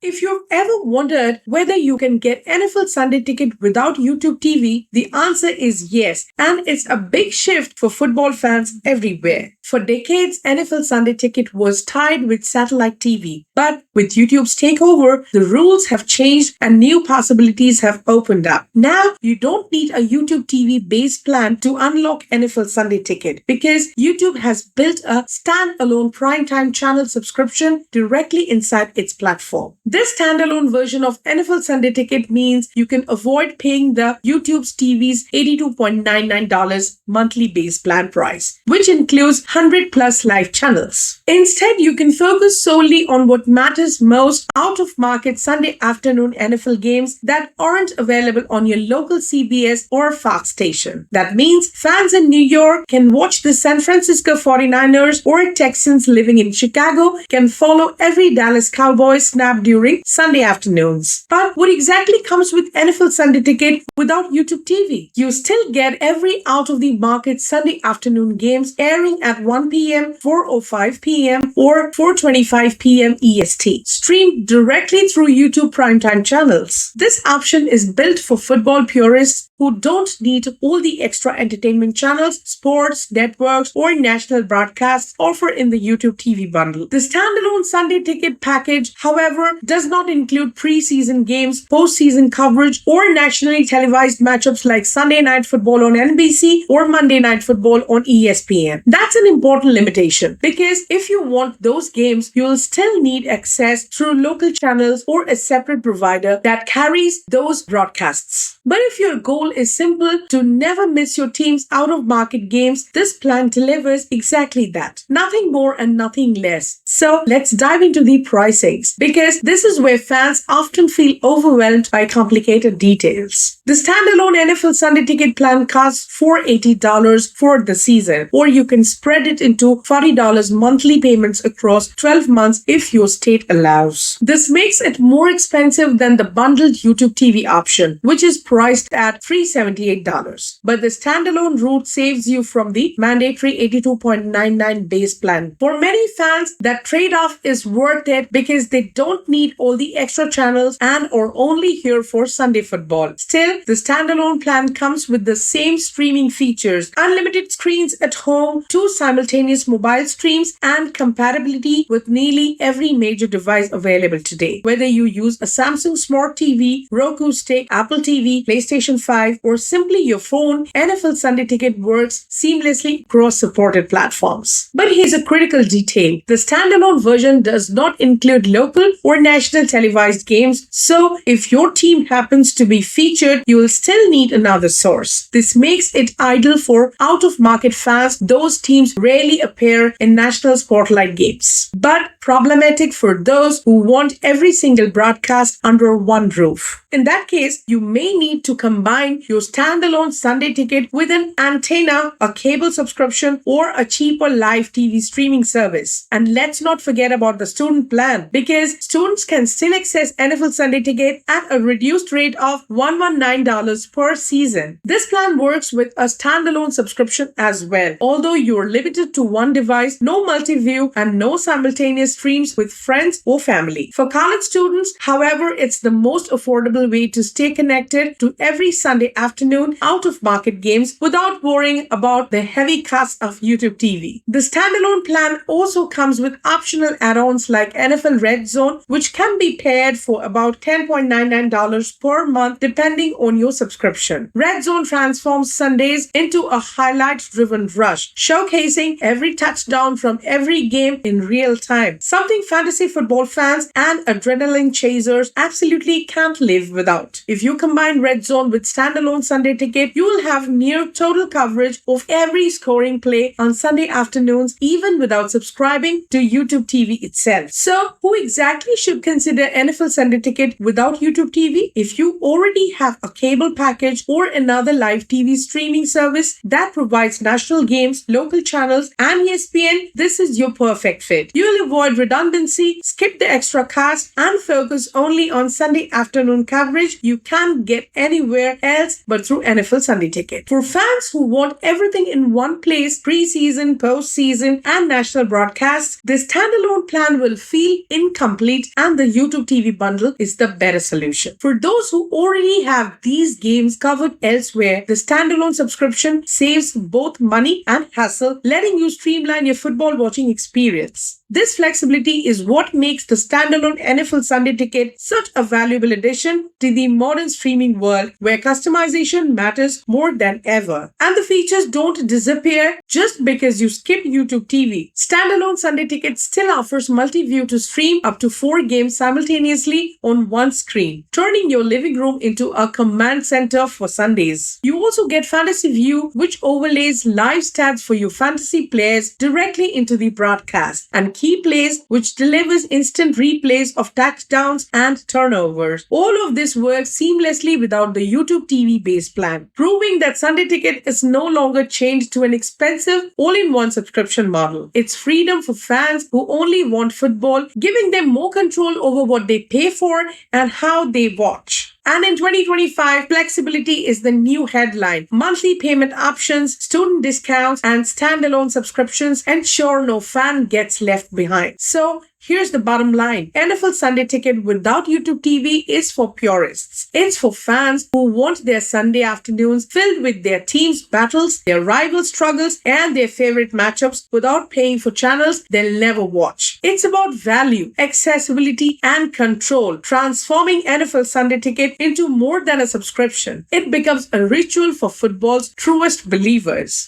If you've ever wondered whether you can get NFL Sunday Ticket without YouTube TV, the answer is yes, and it's a big shift for football fans everywhere. For decades, NFL Sunday Ticket was tied with satellite TV, but with YouTube's takeover, the rules have changed and new possibilities have opened up. Now, you don't need a YouTube TV base plan to unlock NFL Sunday Ticket because YouTube has built a standalone primetime channel subscription directly inside its platform. This standalone version of NFL Sunday Ticket means you can avoid paying the YouTube's TV's $82.99 monthly base plan price, which includes 100 plus live channels. Instead, you can focus solely on what matters most: out-of-market Sunday afternoon NFL games that aren't available on your local CBS or Fox station. That means fans in New York can watch the San Francisco 49ers, or Texans living in Chicago can follow every Dallas Cowboys snap during Sunday afternoons. But what exactly comes with NFL Sunday Ticket without YouTube TV? You still get every out-of-the-market Sunday afternoon games airing at 1 p.m., 4:05 p.m., or 4:25 p.m. EST, streamed directly through YouTube primetime channels. This option is built for football purists who don't need all the extra entertainment channels, sports, networks, or national broadcasts offered in the YouTube TV bundle. The standalone Sunday Ticket package, however, does not include preseason games, postseason coverage, or nationally televised matchups like Sunday Night Football on NBC or Monday Night Football on ESPN. That's an important limitation because if you want those games, you'll still need access through local channels or a separate provider that carries those broadcasts. But if your goal is simple, to never miss your team's out-of-market games, this plan delivers exactly that. Nothing more and nothing less. So let's dive into the pricings, because this is where fans often feel overwhelmed by complicated details. The standalone NFL Sunday Ticket plan costs $480 for the season, or you can spread it into $40 monthly payments across 12 months if your state allows. This makes it more expensive than the bundled YouTube TV option, which is priced at $378. But the standalone route saves you from the mandatory $82.99 base plan. For many fans, that trade-off is worth it because they don't need all the extra channels and are only here for Sunday football. Still, the standalone plan comes with the same streaming features: unlimited screens at home, 2 simultaneous mobile streams, and compatibility with nearly every major device available today. Whether you use a Samsung Smart TV, Roku Stick, Apple TV, PlayStation 5, or simply your phone, NFL Sunday Ticket works seamlessly across supported platforms. But here's a critical detail: the standalone version does not include local or national televised games, so if your team happens to be featured, you will still need another source. This makes it ideal for out-of-market fans. Those teams rarely appear in national spotlight games, but problematic for those who want every single broadcast under one roof. In that case, you may need to combine your standalone Sunday Ticket with an antenna, a cable subscription, or a cheaper live TV streaming service. And let's not forget about the student plan, because students can still access NFL Sunday Ticket at a reduced rate of $119 per season. This plan works with a standalone subscription as well, although you're limited to one device, no multi-view, and no simultaneous streams with friends or family. For college students, however, it's the most affordable way to stay connected to every Sunday afternoon out-of-market games without worrying about the heavy cost of YouTube TV. The standalone plan also comes with optional add-ons like NFL Red Zone, which can be paired for about $10.99 per month depending on your subscription. Red Zone transforms Sundays into a highlight-driven rush, showcasing every touchdown from every game in real time, something fantasy football fans and adrenaline chasers absolutely can't live without. If you combine Red Zone with standalone Sunday Ticket, you will have near total coverage of every scoring play on Sunday afternoons, even without subscribing to YouTube TV itself. So, who exactly should consider NFL Sunday Ticket without YouTube TV? If you already have a cable package or another live TV streaming service that provides national games, local channels, and ESPN, this is your perfect fit. You'll avoid avoid redundancy, skip the extra cast, and focus only on Sunday afternoon coverage you can't get anywhere else but through NFL Sunday Ticket. For fans who want everything in one place, preseason, postseason, and national broadcasts, this standalone plan will feel incomplete, and the YouTube TV bundle is the better solution. For those who already have these games covered elsewhere, the standalone subscription saves both money and hassle, letting you streamline your football watching experience. This flexibility is what makes the standalone NFL Sunday Ticket such a valuable addition to the modern streaming world, where customization matters more than ever. And the features don't disappear just because you skip YouTube TV. Standalone Sunday Ticket still offers multi-view to stream up to 4 games simultaneously on one screen, turning your living room into a command center for Sundays. You also get Fantasy View, which overlays live stats for your fantasy players directly into the broadcast, and Key Plays, which delivers instant replays of touchdowns and turnovers. All of this works seamlessly without the YouTube TV base plan, proving that Sunday Ticket is no longer chained to an expensive all-in-one subscription model. It's freedom for fans who only want football, giving them more control over what they pay for and how they watch. And in 2025, flexibility is the new headline. Monthly payment options, student discounts, and standalone subscriptions ensure no fan gets left behind. So, here's the bottom line. NFL Sunday Ticket without YouTube TV is for purists. It's for fans who want their Sunday afternoons filled with their team's battles, their rival struggles, and their favorite matchups without paying for channels they'll never watch. It's about value, accessibility, and control, transforming NFL Sunday Ticket into more than a subscription. It becomes a ritual for football's truest believers.